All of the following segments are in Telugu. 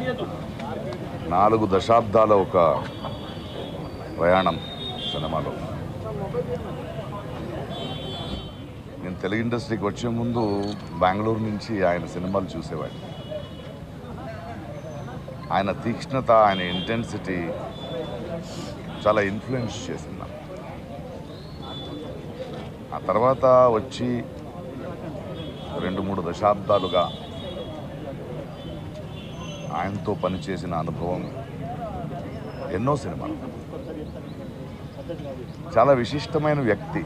4 దశాబ్దాల ఒక ప్రయాణం సినిమాలో. నేను తెలుగు ఇండస్ట్రీకి వచ్చే ముందు బెంగళూరు నుంచి ఆయన సినిమాలు చూసేవాడిని. ఆయన తీక్ష్ణత, ఆయన ఇంటెన్సిటీ చాలా ఇన్ఫ్లుయెన్స్ చేసింది. ఆ తర్వాత వచ్చి 2-3 దశాబ్దాలుగా ఆయనతో పనిచేసిన అనుభవం ఎన్నో సినిమాలు. చాలా విశిష్టమైన వ్యక్తి,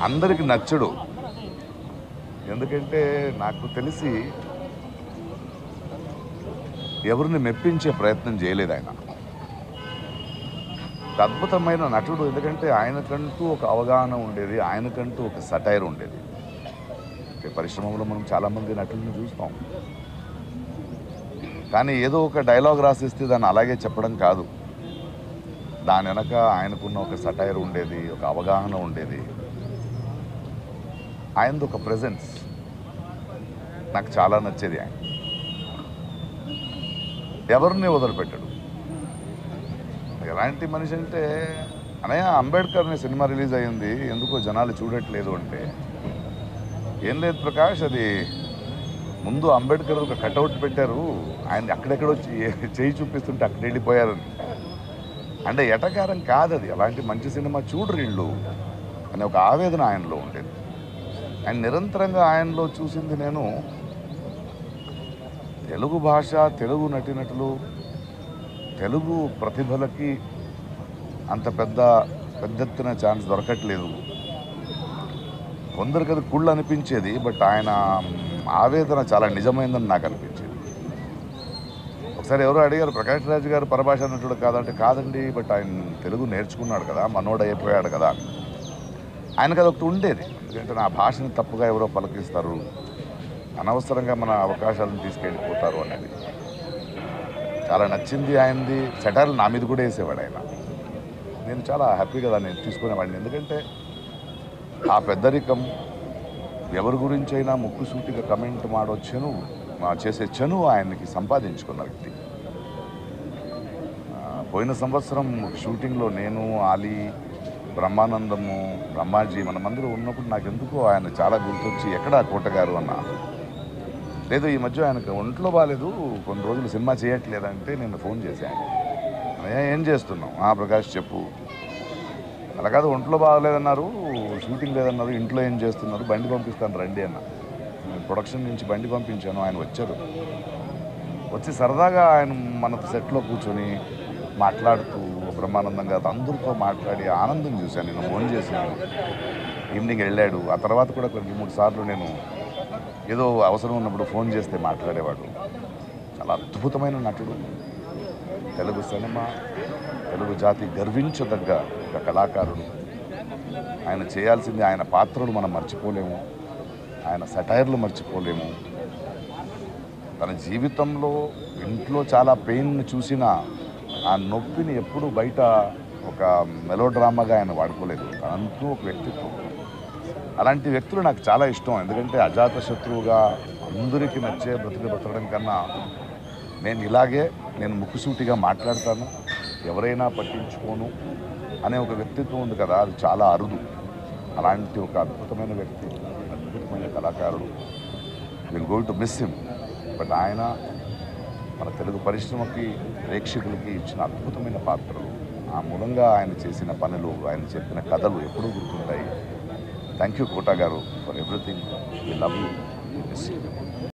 అందరికి నచ్చడు. ఎందుకంటే నాకు తెలిసి ఎవరిని మెప్పించే ప్రయత్నం చేయలేదు ఆయన. ఒక అద్భుతమైన నటుడు, ఎందుకంటే ఆయనకంటూ ఒక అవగాహన ఉండేది, ఆయనకంటూ ఒక సటైర్ ఉండేది. పరిశ్రమలో మనం చాలామంది నటులను చూస్తాం, కానీ ఏదో ఒక డైలాగ్ రాసిస్తే దాన్ని అలాగే చెప్పడం కాదు. దాని వెనక ఆయనకున్న ఒక సటైర్ ఉండేది, ఒక అవగాహన ఉండేది. ఆయనది ఒక ప్రెజెన్స్ నాకు చాలా నచ్చేది. ఆయన ఎవరిని వదిలిపెట్టాడు. ఎలాంటి మనిషి అంటే, అనయ్య అంబేద్కర్ అనే సినిమా రిలీజ్ అయ్యింది, ఎందుకో జనాలు చూడట్లేదు అంటే, ఏం లేదు ప్రకాష్, అది ముందు అంబేద్కర్ ఒక కటౌట్ పెట్టారు, ఆయన అక్కడెక్కడో చేయి చూపిస్తుంటే అక్కడ వెళ్ళిపోయారు. అంటే ఎటకారం కాదు అది, అలాంటి మంచి సినిమా చూడరు వీళ్ళు అనే ఒక ఆవేదన ఆయనలో ఉండేది. ఆయన నిరంతరంగా ఆయనలో చూసింది నేను తెలుగు భాష, తెలుగు నటీనటులు, తెలుగు ప్రతిభలకి అంత పెద్ద ఎత్తున ఛాన్స్ దొరకట్లేదు. కొందరికి అది కుళ్ళు అనిపించేది, బట్ ఆయన ఆవేదన చాలా నిజమైందని నాకు అనిపించేది. ఒకసారి ఎవరో అడిగారు, ప్రకాష్ రాజ్ గారు పరభాష నటుడు కాదంటే, కాదండి, బట్ ఆయన తెలుగు నేర్చుకున్నాడు కదా, మనోడు అయిపోయాడు కదా. ఆయనకు అది ఒకటి ఉండేది, ఎందుకంటే నా భాషని తప్పుగా ఎవరో పలకిస్తారు, అనవసరంగా మన అవకాశాలను తీసుకెళ్ళిపోతారు అనేది చాలా నచ్చింది. ఆయనది సెటైర్లు నా మీద కూడా వేసేవాడు ఆయన. నేను చాలా హ్యాపీగా దాన్ని తీసుకునేవాడిని, ఎందుకంటే ఆ పెద్దరికం, ఎవరి గురించి అయినా ముక్కుసూటిగా కమెంట్ మాడొచ్చను చేసే చనువు ఆయనకి సంపాదించుకున్న వ్యక్తి. పోయిన సంవత్సరం షూటింగ్లో నేను, ఆలీ, బ్రహ్మానందము, బ్రహ్మాజీ మనమందరూ ఉన్నప్పుడు నాకు ఎందుకో ఆయన చాలా గుర్తొచ్చి, ఎక్కడా కోటగారు అన్న. లేదు, ఈ మధ్య ఆయనకు ఒంట్లో బాగాలేదు, కొన్ని రోజులు సినిమా చేయట్లేదంటే నేను ఫోన్ చేశాను, ఏం చేస్తున్నాం? ప్రకాష్ చెప్పు. అలా కాదు, ఒంట్లో బాగాలేదన్నారు, షూటింగ్ లేదన్నారు, ఇంట్లో ఏం చేస్తున్నారు, బండి పంపిస్తాను రండి అన్న. ప్రొడక్షన్ నుంచి బండి పంపించాను, ఆయన వచ్చారు. వచ్చి సరదాగా ఆయన మన సెట్లో కూర్చొని మాట్లాడుతూ బ్రహ్మానందంగా అందరితో మాట్లాడి ఆనందం చూశాను. నేను ఫోన్ చేశాను, ఈవినింగ్ వెళ్ళాడు. ఆ తర్వాత కూడా 2-3 సార్లు నేను ఏదో అవసరం ఉన్నప్పుడు ఫోన్ చేస్తే మాట్లాడేవాడు. చాలా అద్భుతమైన నటుడు. తెలుగు సినిమా, తెలుగు జాతి గర్వించదగ్గ ఒక కళాకారుడు. ఆయన చేయాల్సింది, ఆయన పాత్రలు మనం మర్చిపోలేము, ఆయన సెటైర్లు మర్చిపోలేము. తన జీవితంలో ఇంట్లో చాలా పెయిన్ని చూసిన ఆ నొప్పిని ఎప్పుడూ బయట ఒక మెలోడ్రామాగా ఆయన వాడుకోలేదు. తనంటూ ఒక వ్యక్తిత్వం. అలాంటి వ్యక్తులు నాకు చాలా ఇష్టం, ఎందుకంటే అజాత శత్రువుగా అందరికీ నచ్చే బ్రతకడం కన్నా నేను ముక్కుసూటిగా మాట్లాడతాను, ఎవరైనా పట్టించుకోను అనే ఒక వ్యక్తిత్వం ఉంది కదా, అది చాలా అరుదు. అలాంటి ఒక అద్భుతమైన వ్యక్తి, అద్భుతమైన కళాకారుడు. Will going to miss him. But ఆయన మన తెలుగు పరిశ్రమకి, ప్రేక్షకులకి ఇచ్చిన అద్భుతమైన పాత్రలు, ఆ మూలంగా ఆయన చేసిన పనులు, ఆయన చెప్పిన కథలు ఎప్పుడూ గుర్తుంటాయి. థ్యాంక్ యూ కోటా గారు for everything. We love you, we miss you.